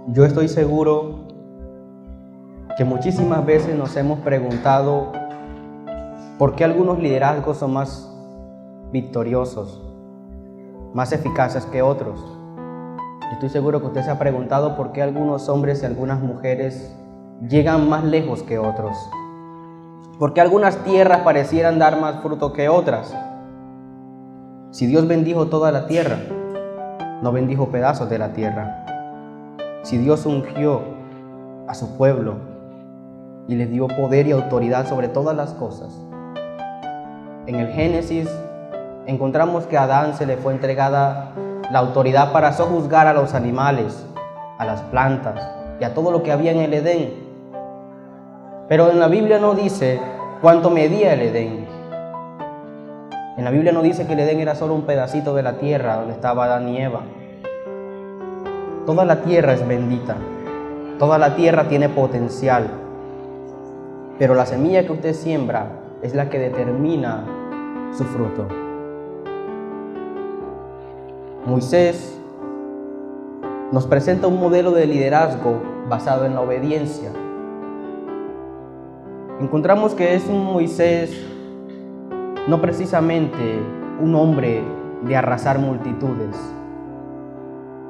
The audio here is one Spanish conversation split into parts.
Yo estoy seguro que muchísimas veces nos hemos preguntado por qué algunos liderazgos son más victoriosos, más eficaces que otros. Estoy seguro que usted se ha preguntado por qué algunos hombres y algunas mujeres llegan más lejos que otros. ¿Por qué algunas tierras parecieran dar más fruto que otras? Si Dios bendijo toda la tierra, no bendijo pedazos de la tierra. Si Dios ungió a su pueblo y les dio poder y autoridad sobre todas las cosas, en el Génesis encontramos que a Adán se le fue entregada la autoridad para sojuzgar a los animales, a las plantas y a todo lo que había en el Edén. Pero en la Biblia no dice cuánto medía el Edén. En la Biblia no dice que el Edén era solo un pedacito de la tierra donde estaba Adán y Eva. Toda la tierra es bendita, toda la tierra tiene potencial, pero la semilla que usted siembra es la que determina su fruto. Moisés nos presenta un modelo de liderazgo basado en la obediencia. Encontramos que es un Moisés no precisamente un hombre de arrasar multitudes,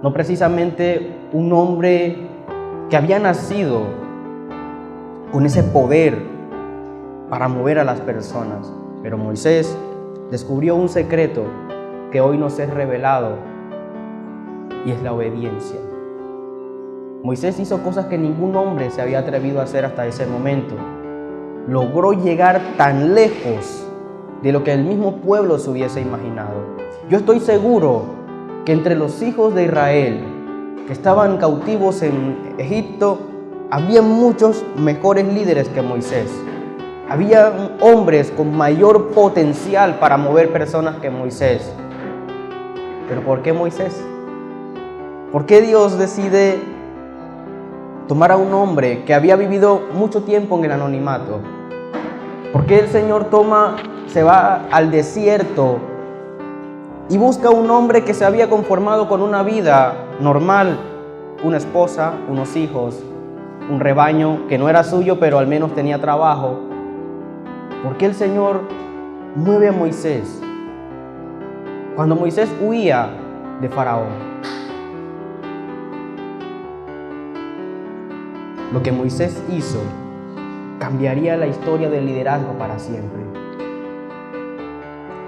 no precisamente un hombre que había nacido con ese poder para mover a las personas, pero Moisés descubrió un secreto que hoy nos es revelado y es la obediencia. Moisés hizo cosas que ningún hombre se había atrevido a hacer hasta ese momento. Logró llegar tan lejos de lo que el mismo pueblo se hubiese imaginado. Yo estoy seguro que entre los hijos de Israel que estaban cautivos en Egipto, había muchos mejores líderes que Moisés. Había hombres con mayor potencial para mover personas que Moisés. ¿Pero por qué Moisés? ¿Por qué Dios decide tomar a un hombre que había vivido mucho tiempo en el anonimato? ¿Por qué el Señor se va al desierto y busca a un hombre que se había conformado con una vida normal, una esposa, unos hijos, un rebaño que no era suyo, pero al menos tenía trabajo? ¿Por qué el Señor mueve a Moisés cuando Moisés huía de Faraón? Lo que Moisés hizo cambiaría la historia del liderazgo para siempre.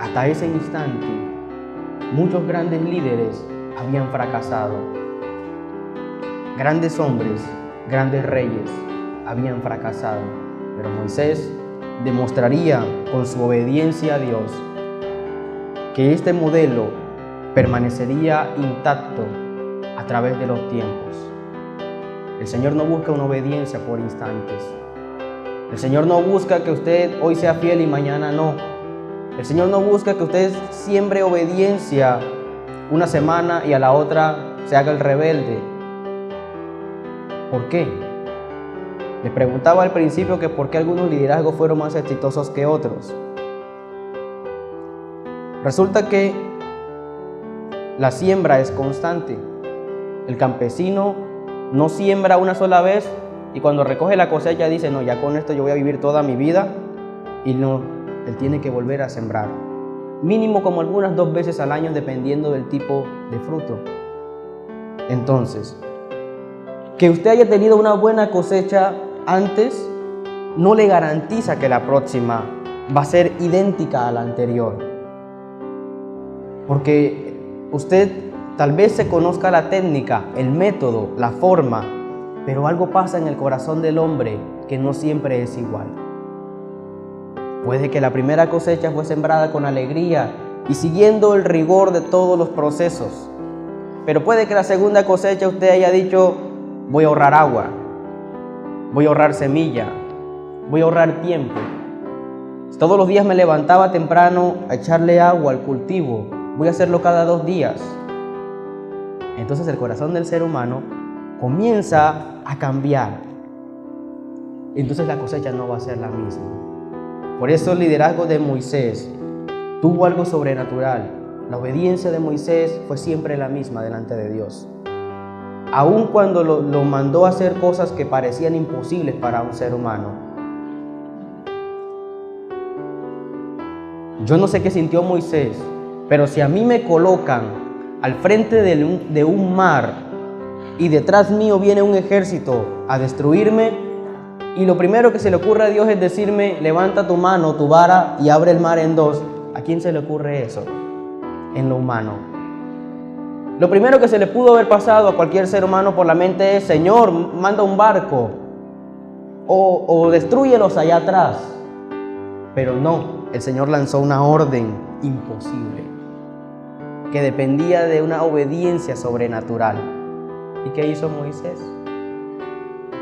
Hasta ese instante, muchos grandes líderes habían fracasado. Grandes hombres, grandes reyes habían fracasado. Pero Moisés demostraría con su obediencia a Dios que este modelo permanecería intacto a través de los tiempos. El Señor no busca una obediencia por instantes. El Señor no busca que usted hoy sea fiel y mañana no. El Señor no busca que usted siembre obediencia una semana y a la otra se haga el rebelde. ¿Por qué? Le preguntaba al principio que por qué algunos liderazgos fueron más exitosos que otros. Resulta que la siembra es constante. El campesino no siembra una sola vez y cuando recoge la cosecha dice, no, ya con esto yo voy a vivir toda mi vida. Y no, él tiene que volver a sembrar. Mínimo como algunas 2 veces al año dependiendo del tipo de fruto. Entonces, que usted haya tenido una buena cosecha antes no le garantiza que la próxima va a ser idéntica a la anterior. Porque usted tal vez se conozca la técnica, el método, la forma, pero algo pasa en el corazón del hombre que no siempre es igual. Puede que la primera cosecha fue sembrada con alegría y siguiendo el rigor de todos los procesos. Pero puede que la segunda cosecha usted haya dicho, voy a ahorrar agua, voy a ahorrar semilla, voy a ahorrar tiempo. Todos los días me levantaba temprano a echarle agua al cultivo, voy a hacerlo cada 2 días. Entonces el corazón del ser humano comienza a cambiar. Entonces la cosecha no va a ser la misma. Por eso el liderazgo de Moisés tuvo algo sobrenatural. La obediencia de Moisés fue siempre la misma delante de Dios. aun cuando lo mandó a hacer cosas que parecían imposibles para un ser humano. Yo no sé qué sintió Moisés, pero si a mí me colocan al frente de un mar y detrás mío viene un ejército a destruirme, y lo primero que se le ocurre a Dios es decirme, levanta tu mano, tu vara y abre el mar en dos, ¿a quién se le ocurre eso? En lo humano. Lo primero que se le pudo haber pasado a cualquier ser humano por la mente es, Señor, manda un barco o destrúyelos allá atrás. Pero no, el Señor lanzó una orden imposible que dependía de una obediencia sobrenatural. ¿Y qué hizo Moisés?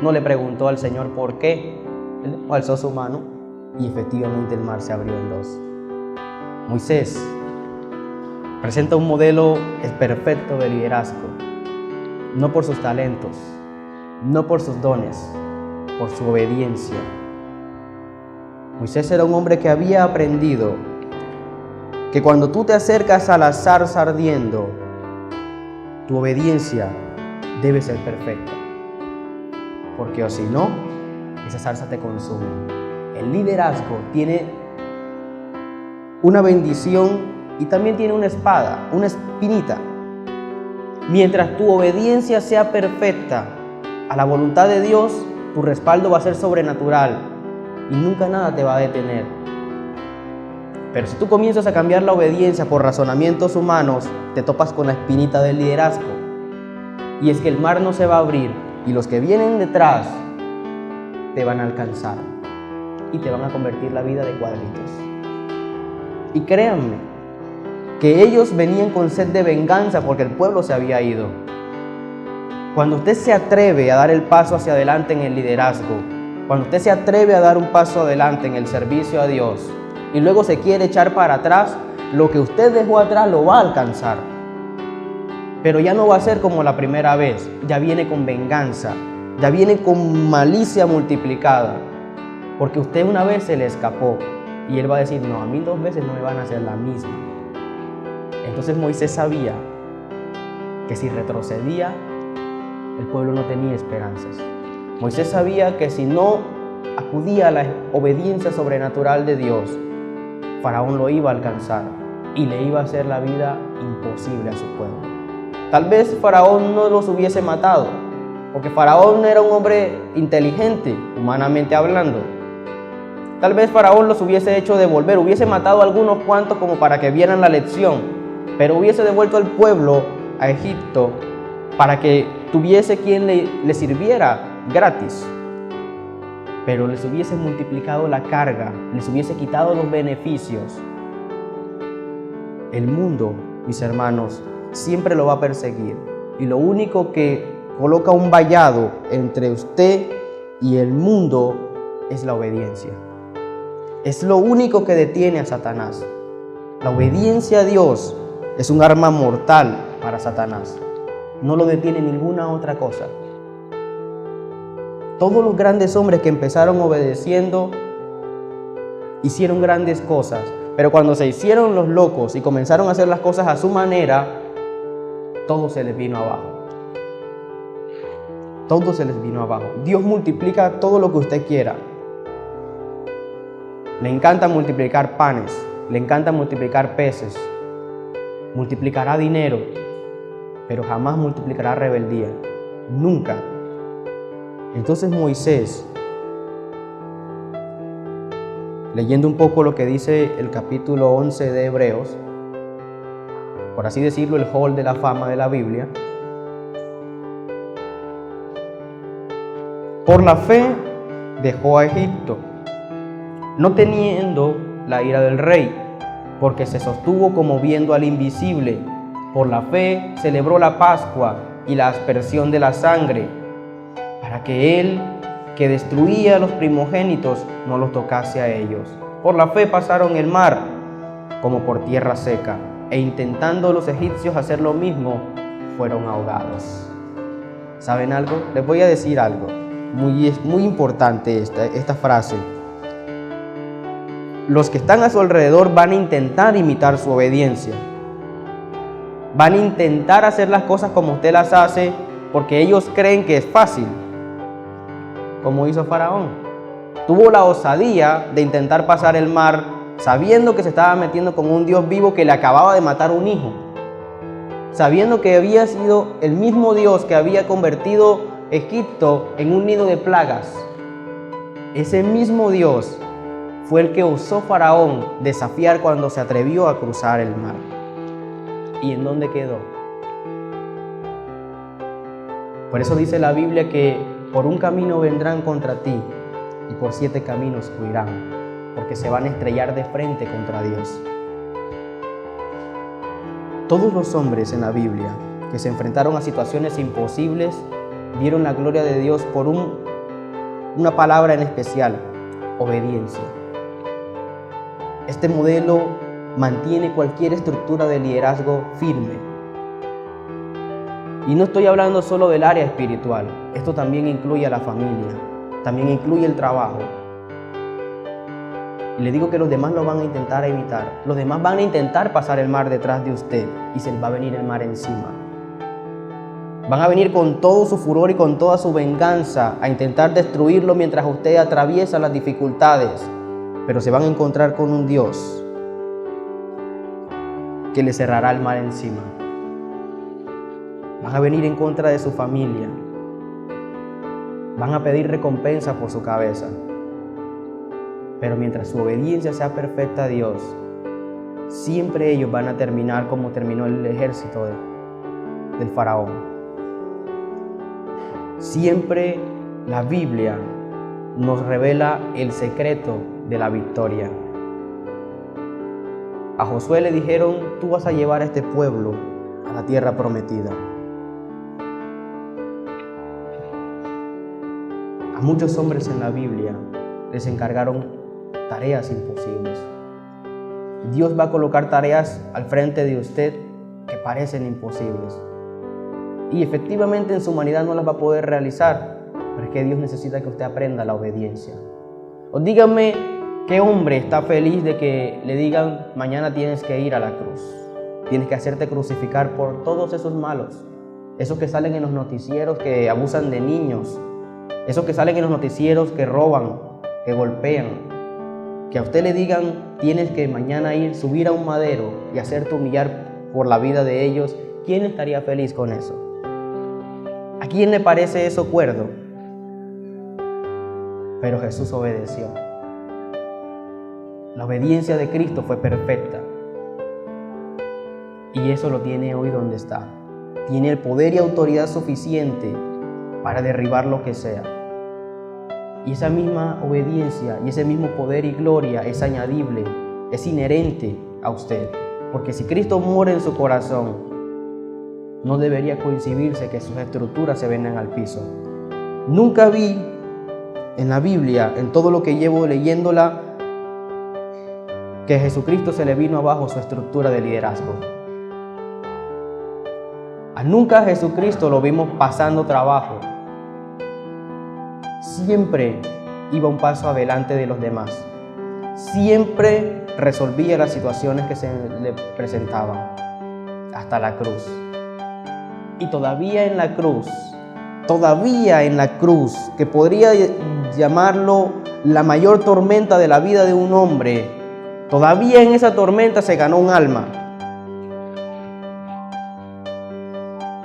No le preguntó al Señor por qué. Él alzó su mano y efectivamente el mar se abrió en dos. Moisés presenta un modelo perfecto de liderazgo, no por sus talentos, no por sus dones, por su obediencia. Moisés era un hombre que había aprendido que cuando tú te acercas a la zarza ardiendo, tu obediencia debe ser perfecta, porque o si no, esa zarza te consume. El liderazgo tiene una bendición y también tiene una espada, una espinita. Mientras tu obediencia sea perfecta a la voluntad de Dios, tu respaldo va a ser sobrenatural y nunca nada te va a detener. Pero si tú comienzas a cambiar la obediencia por razonamientos humanos, te topas con la espinita del liderazgo. Y es que el mar no se va a abrir y los que vienen detrás te van a alcanzar y te van a convertir la vida de cuadritos. Y créanme, que ellos venían con sed de venganza porque el pueblo se había ido. Cuando usted se atreve a dar el paso hacia adelante en el liderazgo, cuando usted se atreve a dar un paso adelante en el servicio a Dios y luego se quiere echar para atrás, lo que usted dejó atrás lo va a alcanzar. Pero ya no va a ser como la primera vez, ya viene con venganza, ya viene con malicia multiplicada, porque usted una vez se le escapó y él va a decir, no, a mí 2 veces no me van a hacer la misma. Entonces Moisés sabía que si retrocedía, el pueblo no tenía esperanzas. Moisés sabía que si no acudía a la obediencia sobrenatural de Dios, Faraón lo iba a alcanzar y le iba a hacer la vida imposible a su pueblo. Tal vez Faraón no los hubiese matado, porque Faraón era un hombre inteligente, humanamente hablando. Tal vez Faraón los hubiese hecho devolver, hubiese matado a algunos cuantos como para que vieran la lección, pero hubiese devuelto al pueblo a Egipto para que tuviese quien le sirviera gratis. Pero les hubiese multiplicado la carga, les hubiese quitado los beneficios. El mundo, mis hermanos, siempre lo va a perseguir. Y lo único que coloca un vallado entre usted y el mundo es la obediencia. Es lo único que detiene a Satanás. La obediencia a Dios es un arma mortal para Satanás. No lo detiene ninguna otra cosa. Todos los grandes hombres que empezaron obedeciendo hicieron grandes cosas, pero cuando se hicieron los locos y comenzaron a hacer las cosas a su manera, todo se les vino abajo. Todo se les vino abajo. Dios multiplica todo lo que usted quiera. Le encanta multiplicar panes, le encanta multiplicar peces, multiplicará dinero, pero jamás multiplicará rebeldía. Nunca. Entonces Moisés, leyendo un poco lo que dice el capítulo 11 de Hebreos, por así decirlo, el hall de la fama de la Biblia, por la fe dejó a Egipto, no teniendo la ira del rey, porque se sostuvo como viendo al invisible. Por la fe celebró la Pascua y la aspersión de la sangre, para que él, que destruía a los primogénitos, no los tocase a ellos. Por la fe pasaron el mar como por tierra seca, e intentando los egipcios hacer lo mismo, fueron ahogados. ¿Saben algo? Les voy a decir algo. Muy importante esta frase. Los que están a su alrededor van a intentar imitar su obediencia. Van a intentar hacer las cosas como usted las hace porque ellos creen que es fácil, como hizo Faraón. Tuvo la osadía de intentar pasar el mar sabiendo que se estaba metiendo con un Dios vivo que le acababa de matar un hijo, sabiendo que había sido el mismo Dios que había convertido Egipto en un nido de plagas. Ese mismo Dios fue el que osó Faraón desafiar cuando se atrevió a cruzar el mar. ¿Y en dónde quedó? Por eso dice la Biblia que por un camino vendrán contra ti y por 7 caminos huirán, porque se van a estrellar de frente contra Dios. Todos los hombres en la Biblia que se enfrentaron a situaciones imposibles vieron la gloria de Dios por una palabra en especial: obediencia. Este modelo mantiene cualquier estructura de liderazgo firme. Y no estoy hablando solo del área espiritual, esto también incluye a la familia, también incluye el trabajo. Y le digo que los demás lo van a intentar imitar, los demás van a intentar pasar el mar detrás de usted y se les va a venir el mar encima. Van a venir con todo su furor y con toda su venganza a intentar destruirlo mientras usted atraviesa las dificultades, pero se van a encontrar con un Dios que le cerrará el mar encima. Van a venir en contra de su familia, van a pedir recompensa por su cabeza, pero mientras su obediencia sea perfecta a Dios, siempre ellos van a terminar como terminó el ejército del Faraón. Siempre la Biblia nos revela el secreto de la victoria. A Josué le dijeron: tú vas a llevar a este pueblo a la tierra prometida. A muchos hombres en la Biblia les encargaron tareas imposibles. Dios va a colocar tareas al frente de usted que parecen imposibles. Y efectivamente en su humanidad no las va a poder realizar, pero es que Dios necesita que usted aprenda la obediencia. O díganme, ¿qué hombre está feliz de que le digan: mañana tienes que ir a la cruz? Tienes que hacerte crucificar por todos esos malos, esos que salen en los noticieros que abusan de niños, esos que salen en los noticieros que roban, que golpean, que a usted le digan: tienes que mañana subir a un madero y hacerte humillar por la vida de ellos. ¿Quién estaría feliz con eso? ¿A quién le parece eso cuerdo? Pero Jesús obedeció. La obediencia de Cristo fue perfecta. Y eso lo tiene hoy donde está. Tiene el poder y autoridad suficiente para derribar lo que sea. Y esa misma obediencia y ese mismo poder y gloria es añadible, es inherente a usted. Porque si Cristo muere en su corazón, no debería coincidirse que sus estructuras se vengan al piso. Nunca vi en la Biblia, en todo lo que llevo leyéndola, que a Jesucristo se le vino abajo su estructura de liderazgo. Nunca a Jesucristo lo vimos pasando trabajo. Siempre iba un paso adelante de los demás. Siempre resolvía las situaciones que se le presentaban, hasta la cruz. Y todavía en la cruz, que podría llamarlo la mayor tormenta de la vida de un hombre, todavía en esa tormenta se ganó un alma.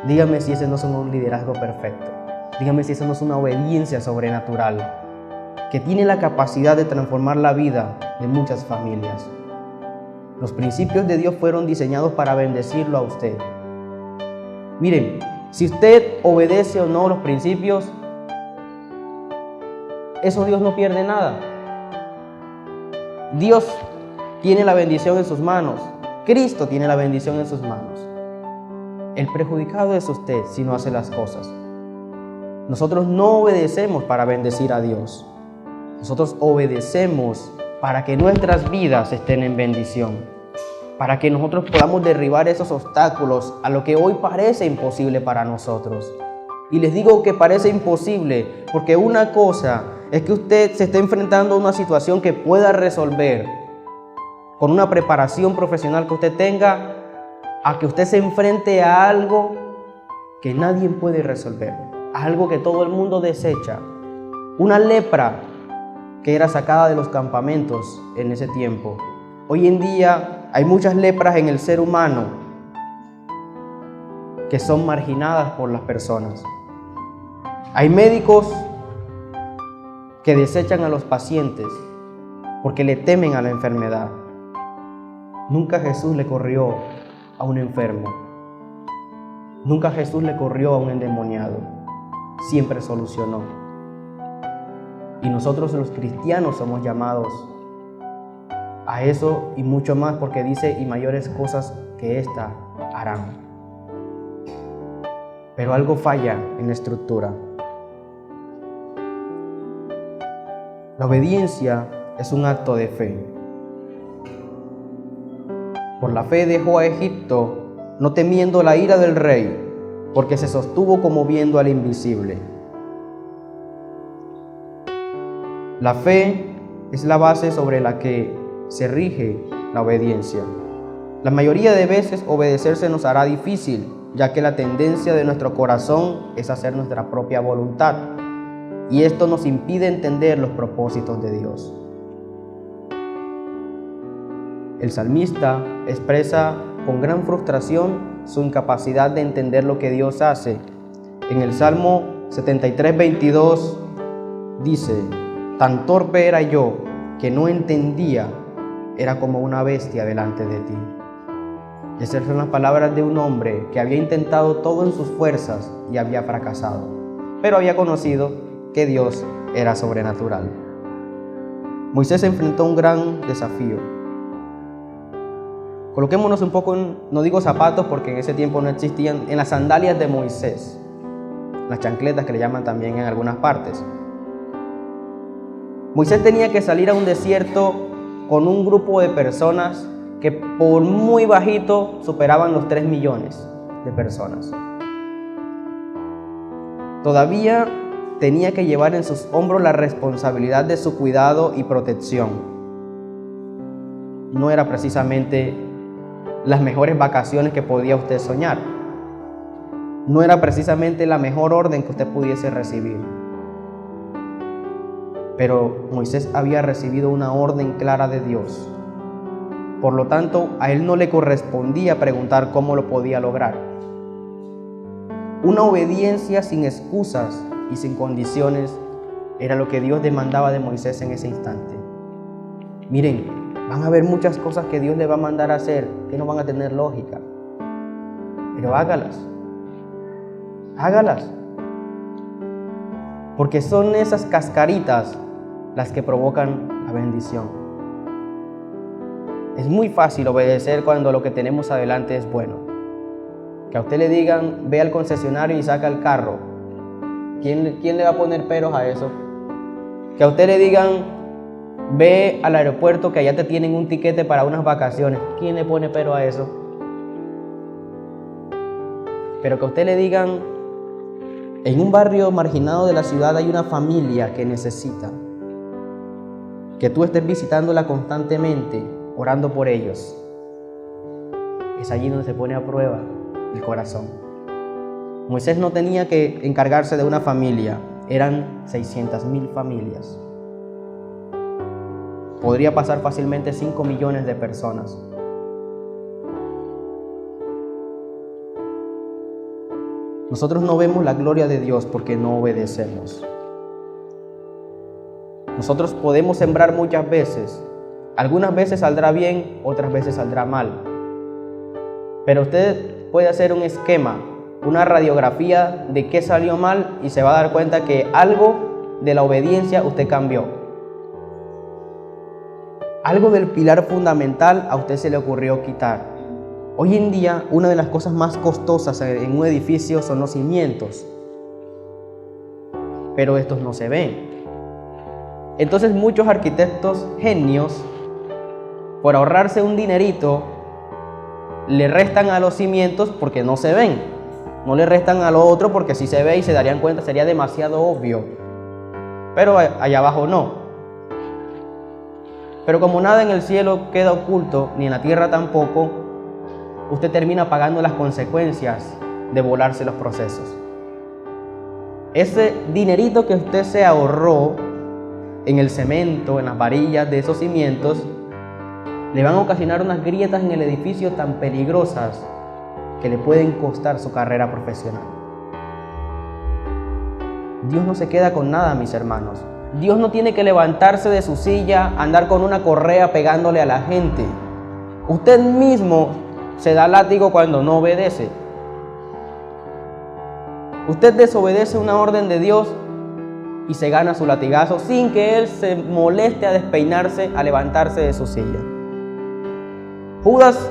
Dígame si ese no es un liderazgo perfecto. Dígame si esa no es una obediencia sobrenatural que tiene la capacidad de transformar la vida de muchas familias. Los principios de Dios fueron diseñados para bendecirlo a usted. Miren, si usted obedece o no los principios, eso Dios no pierde nada. Dios tiene la bendición en sus manos. Cristo tiene la bendición en sus manos. El perjudicado es usted si no hace las cosas. Nosotros no obedecemos para bendecir a Dios. Nosotros obedecemos para que nuestras vidas estén en bendición, para que nosotros podamos derribar esos obstáculos a lo que hoy parece imposible para nosotros. Y les digo que parece imposible porque una cosa es que usted se esté enfrentando a una situación que pueda resolver con una preparación profesional que usted tenga, a que usted se enfrente a algo que nadie puede resolver, algo que todo el mundo desecha, una lepra que era sacada de los campamentos en ese tiempo. Hoy en día hay muchas lepras en el ser humano que son marginadas por las personas. Hay médicos que desechan a los pacientes porque le temen a la enfermedad. Nunca Jesús le corrió a un enfermo. Nunca Jesús le corrió a un endemoniado. Siempre solucionó. Y nosotros los cristianos somos llamados a eso y mucho más, porque dice, y mayores cosas que esta harán. Pero algo falla en la estructura. La obediencia es un acto de fe. Por la fe dejó a Egipto, no temiendo la ira del rey, porque se sostuvo como viendo al invisible. La fe es la base sobre la que se rige la obediencia. La mayoría de veces obedecer se nos hará difícil, ya que la tendencia de nuestro corazón es hacer nuestra propia voluntad, y esto nos impide entender los propósitos de Dios. El salmista expresa con gran frustración su incapacidad de entender lo que Dios hace. En el Salmo 73:22 dice: tan torpe era yo que no entendía, era como una bestia delante de ti. Esas son las palabras de un hombre que había intentado todo en sus fuerzas y había fracasado, pero había conocido que Dios era sobrenatural. Moisés enfrentó un gran desafío. Coloquémonos un poco no digo zapatos porque en ese tiempo no existían, en las sandalias de Moisés, las chancletas que le llaman también en algunas partes. Moisés tenía que salir a un desierto con un grupo de personas que por muy bajito superaban los 3 millones de personas. Todavía tenía que llevar en sus hombros la responsabilidad de su cuidado y protección. No era precisamente las mejores vacaciones que podía usted soñar. No era precisamente la mejor orden que usted pudiese recibir. Pero Moisés había recibido una orden clara de Dios. Por lo tanto, a él no le correspondía preguntar cómo lo podía lograr. Una obediencia sin excusas y sin condiciones era lo que Dios demandaba de Moisés en ese instante. Miren, van a haber muchas cosas que Dios le va a mandar a hacer que no van a tener lógica. Pero hágalas. Hágalas. Porque son esas cascaritas las que provocan la bendición. Es muy fácil obedecer cuando lo que tenemos adelante es bueno. Que a usted le digan, ve al concesionario y saca el carro. ¿Quién le va a poner peros a eso? Que a usted le digan, ve al aeropuerto que allá te tienen un tiquete para unas vacaciones. ¿Quién le pone pero a eso? Pero que a usted le digan, en un barrio marginado de la ciudad hay una familia que necesita. Que tú estés visitándola constantemente, orando por ellos. Es allí donde se pone a prueba el corazón. Moisés no tenía que encargarse de una familia, eran 600,000 familias. Podría pasar fácilmente 5 millones de personas. Nosotros no vemos la gloria de Dios porque no obedecemos. Nosotros podemos sembrar muchas veces. Algunas veces saldrá bien, otras veces saldrá mal. Pero usted puede hacer un esquema, una radiografía de qué salió mal y se va a dar cuenta que algo de la obediencia usted cambió. Algo del pilar fundamental a usted se le ocurrió quitar. Hoy en día, una de las cosas más costosas en un edificio son los cimientos. Pero estos no se ven. Entonces muchos arquitectos genios, por ahorrarse un dinerito, le restan a los cimientos porque no se ven. No le restan a lo otro porque si se ve y se darían cuenta sería demasiado obvio. Pero allá abajo no. Pero como nada en el cielo queda oculto, ni en la tierra tampoco, usted termina pagando las consecuencias de volarse los procesos. Ese dinerito que usted se ahorró en el cemento, en las varillas de esos cimientos, le van a ocasionar unas grietas en el edificio tan peligrosas que le pueden costar su carrera profesional. Dios no se queda con nada, mis hermanos. Dios no tiene que levantarse de su silla, andar con una correa pegándole a la gente. Usted mismo se da látigo cuando no obedece. Usted desobedece una orden de Dios y se gana su latigazo sin que Él se moleste a despeinarse, a levantarse de su silla. Judas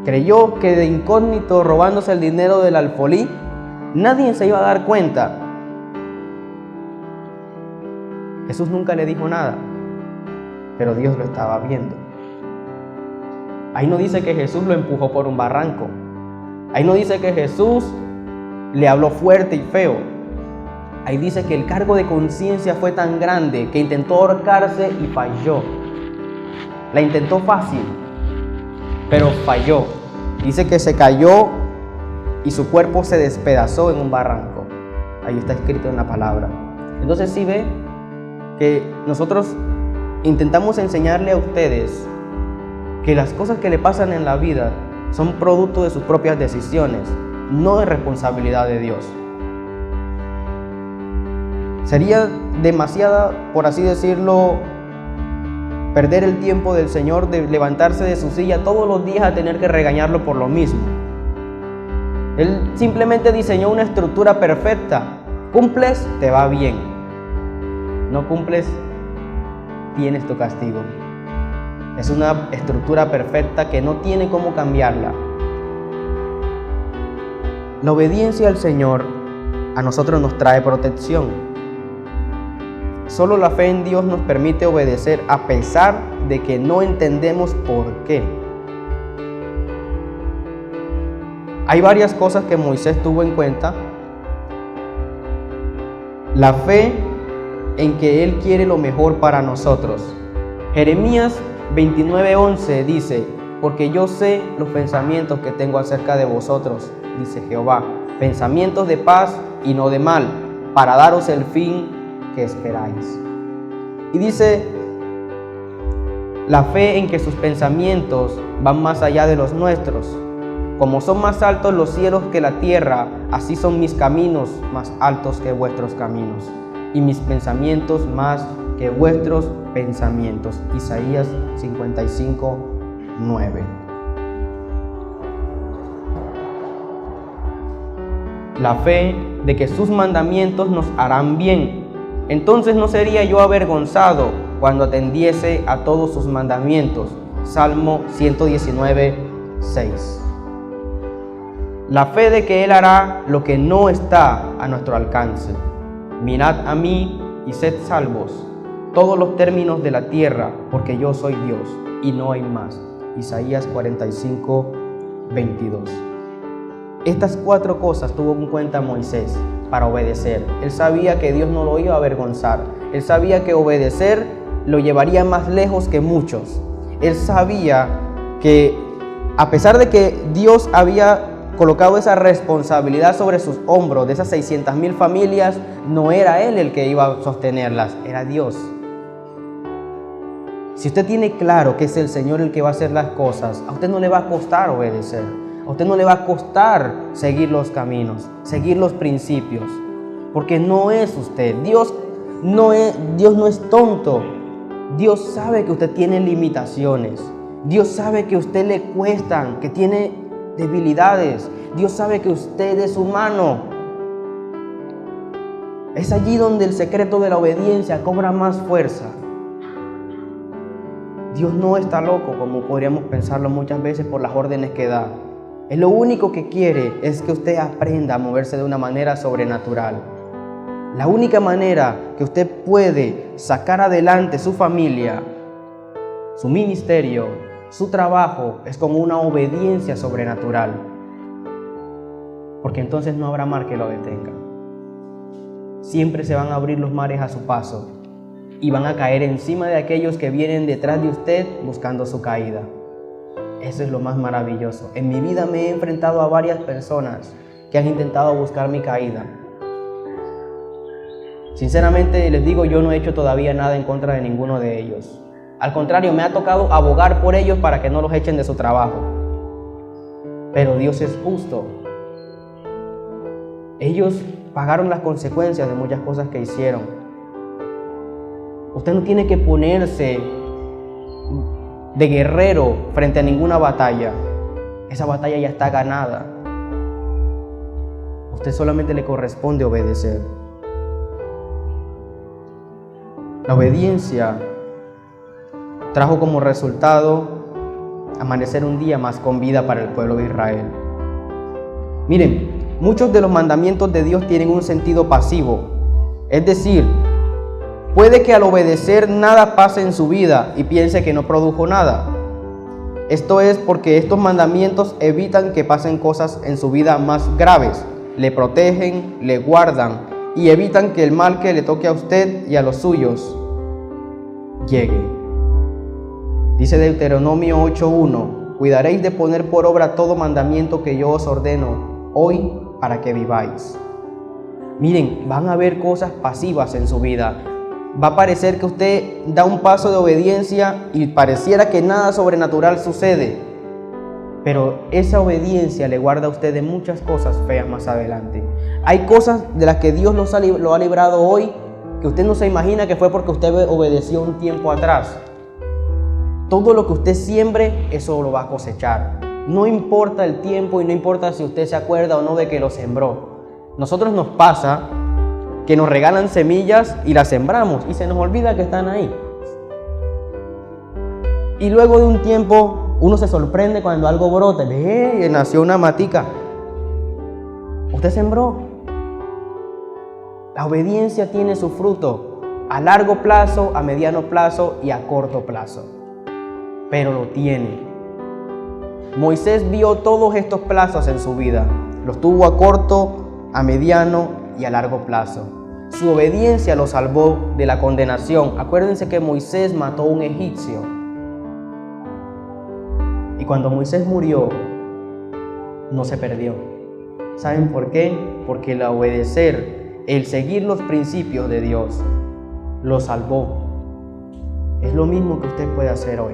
creyó que de incógnito, robándose el dinero del alfolí, nadie se iba a dar cuenta. Jesús nunca le dijo nada, pero Dios lo estaba viendo. Ahí no dice que Jesús lo empujó por un barranco. Ahí no dice que Jesús le habló fuerte y feo. Ahí dice que el cargo de conciencia fue tan grande que intentó ahorcarse y falló. La intentó fácil, pero falló. Dice que se cayó y su cuerpo se despedazó en un barranco. Ahí está escrito en la palabra. Entonces sí ve que nosotros intentamos enseñarle a ustedes que las cosas que le pasan en la vida son producto de sus propias decisiones, no de responsabilidad de Dios. Sería demasiada, por así decirlo, perder el tiempo del Señor de levantarse de su silla todos los días a tener que regañarlo por lo mismo. Él simplemente diseñó una estructura perfecta. Cumples, te va bien. No cumples, tienes tu castigo. Es una estructura perfecta que no tiene cómo cambiarla. La obediencia al Señor a nosotros nos trae protección. Solo la fe en Dios nos permite obedecer a pesar de que no entendemos por qué. Hay varias cosas que Moisés tuvo en cuenta. La fe en que Él quiere lo mejor para nosotros. Jeremías 29:11 dice: porque yo sé los pensamientos que tengo acerca de vosotros, dice Jehová, pensamientos de paz y no de mal, para daros el fin que esperáis. Y dice la fe en que sus pensamientos van más allá de los nuestros. Como son más altos los cielos que la tierra, así son mis caminos más altos que vuestros caminos, y mis pensamientos más que vuestros pensamientos. Isaías 55:9. La fe de que sus mandamientos nos harán bien. Entonces no sería yo avergonzado cuando atendiese a todos sus mandamientos. Salmo 119:6. La fe de que Él hará lo que no está a nuestro alcance. Mirad a mí y sed salvos, todos los términos de la tierra, porque yo soy Dios y no hay más. Isaías 45:22. Estas 4 cosas tuvo en cuenta Moisés para obedecer. Él sabía que Dios no lo iba a avergonzar. Él sabía que obedecer lo llevaría más lejos que muchos. Él sabía que a pesar de que Dios había colocado esa responsabilidad sobre sus hombros de esas 600,000 familias, no era Él el que iba a sostenerlas, era Dios. Si usted tiene claro que es el Señor el que va a hacer las cosas, a usted no le va a costar obedecer. A usted no le va a costar seguir los caminos, seguir los principios, porque no es usted. Dios no es tonto. Dios sabe que usted tiene limitaciones. Dios sabe que a usted le cuestan, que tiene debilidades. Dios sabe que usted es humano. Es allí donde el secreto de la obediencia cobra más fuerza. Dios no está loco, como podríamos pensarlo muchas veces, por las órdenes que da. Él lo único que quiere es que usted aprenda a moverse de una manera sobrenatural. La única manera que usted puede sacar adelante su familia, su ministerio, su trabajo, es con una obediencia sobrenatural. Porque entonces no habrá mar que lo detenga. Siempre se van a abrir los mares a su paso y van a caer encima de aquellos que vienen detrás de usted buscando su caída. Eso es lo más maravilloso. En mi vida me he enfrentado a varias personas que han intentado buscar mi caída. Sinceramente les digo, yo no he hecho todavía nada en contra de ninguno de ellos. Al contrario, me ha tocado abogar por ellos para que no los echen de su trabajo. Pero Dios es justo. Ellos pagaron las consecuencias de muchas cosas que hicieron. Usted no tiene que ponerse de guerrero frente a ninguna batalla. Esa batalla ya está ganada. A usted solamente le corresponde obedecer. La obediencia trajo como resultado amanecer un día más con vida para el pueblo de Israel. Miren, muchos de los mandamientos de Dios tienen un sentido pasivo. Es decir, puede que al obedecer nada pase en su vida y piense que no produjo nada. Esto es porque estos mandamientos evitan que pasen cosas en su vida más graves. Le protegen, le guardan y evitan que el mal que le toque a usted y a los suyos llegue. Dice Deuteronomio 8:1: cuidaréis de poner por obra todo mandamiento que yo os ordeno hoy para que viváis. Miren, van a haber cosas pasivas en su vida. Va a parecer que usted da un paso de obediencia y pareciera que nada sobrenatural sucede. Pero esa obediencia le guarda a usted de muchas cosas feas más adelante. Hay cosas de las que Dios lo ha librado hoy que usted no se imagina que fue porque usted obedeció un tiempo atrás. Todo lo que usted siembre, eso lo va a cosechar. No importa el tiempo y no importa si usted se acuerda o no de que lo sembró. Nosotros nos pasa que nos regalan semillas y las sembramos y se nos olvida que están ahí. Y luego de un tiempo uno se sorprende cuando algo brota. Nació una matica. Usted sembró. La obediencia tiene su fruto a largo plazo, a mediano plazo y a corto plazo. Pero lo tiene. Moisés vio todos estos plazos en su vida. Los tuvo a corto, a mediano y a largo plazo. Su obediencia lo salvó de la condenación. Acuérdense que Moisés mató a un egipcio. Y cuando Moisés murió, no se perdió. ¿Saben por qué? Porque el obedecer, el seguir los principios de Dios, lo salvó. Es lo mismo que usted puede hacer hoy.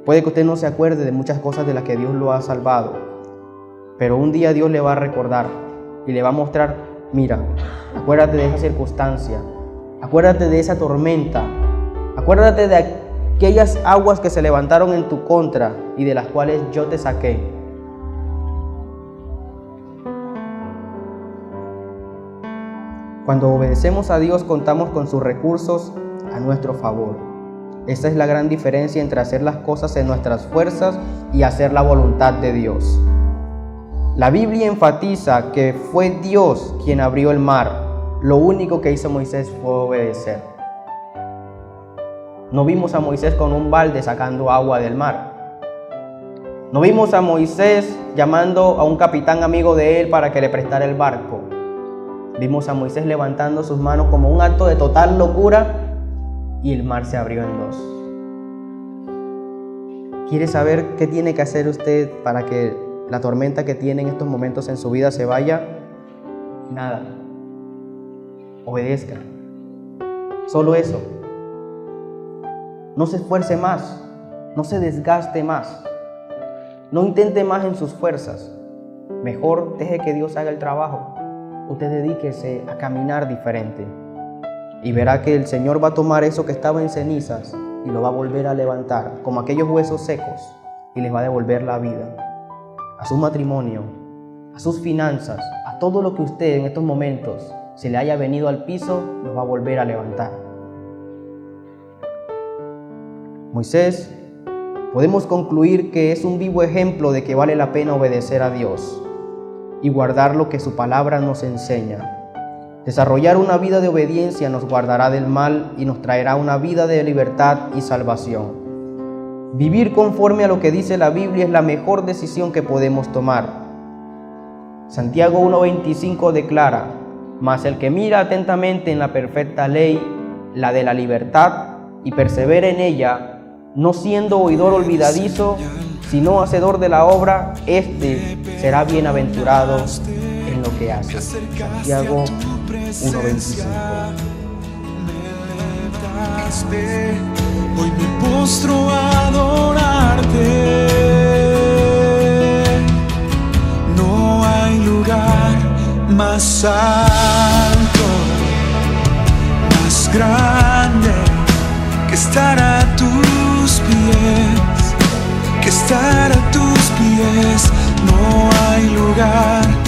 Puede que usted no se acuerde de muchas cosas de las que Dios lo ha salvado, pero un día Dios le va a recordar y le va a mostrar: mira, acuérdate de esa circunstancia, acuérdate de esa tormenta, acuérdate de aquellas aguas que se levantaron en tu contra y de las cuales yo te saqué. Cuando obedecemos a Dios, contamos con sus recursos a nuestro favor. Esa es la gran diferencia entre hacer las cosas en nuestras fuerzas y hacer la voluntad de Dios. La Biblia enfatiza que fue Dios quien abrió el mar. Lo único que hizo Moisés fue obedecer. No vimos a Moisés con un balde sacando agua del mar. No vimos a Moisés llamando a un capitán amigo de él para que le prestara el barco. Vimos a Moisés levantando sus manos como un acto de total locura y el mar se abrió en dos. ¿Quiere saber qué tiene que hacer usted para que la tormenta que tiene en estos momentos en su vida se vaya? Nada. Obedezca. Solo eso. No se esfuerce más. No se desgaste más. No intente más en sus fuerzas. Mejor deje que Dios haga el trabajo. Usted dedíquese a caminar diferente. Y verá que el Señor va a tomar eso que estaba en cenizas y lo va a volver a levantar, como aquellos huesos secos, y les va a devolver la vida. A su matrimonio, a sus finanzas, a todo lo que usted en estos momentos se le haya venido al piso, lo va a volver a levantar. Moisés, podemos concluir que es un vivo ejemplo de que vale la pena obedecer a Dios y guardar lo que su palabra nos enseña. Desarrollar una vida de obediencia nos guardará del mal y nos traerá una vida de libertad y salvación. Vivir conforme a lo que dice la Biblia es la mejor decisión que podemos tomar. Santiago 1:25 declara: mas el que mira atentamente en la perfecta ley, la de la libertad, y persevera en ella, no siendo oidor olvidadizo, sino hacedor de la obra, este será bienaventurado en lo que hace. Santiago 1:25. Hoy me postro a adorarte. No hay lugar más alto, más grande que estar a tus pies, que estar a tus pies. No hay lugar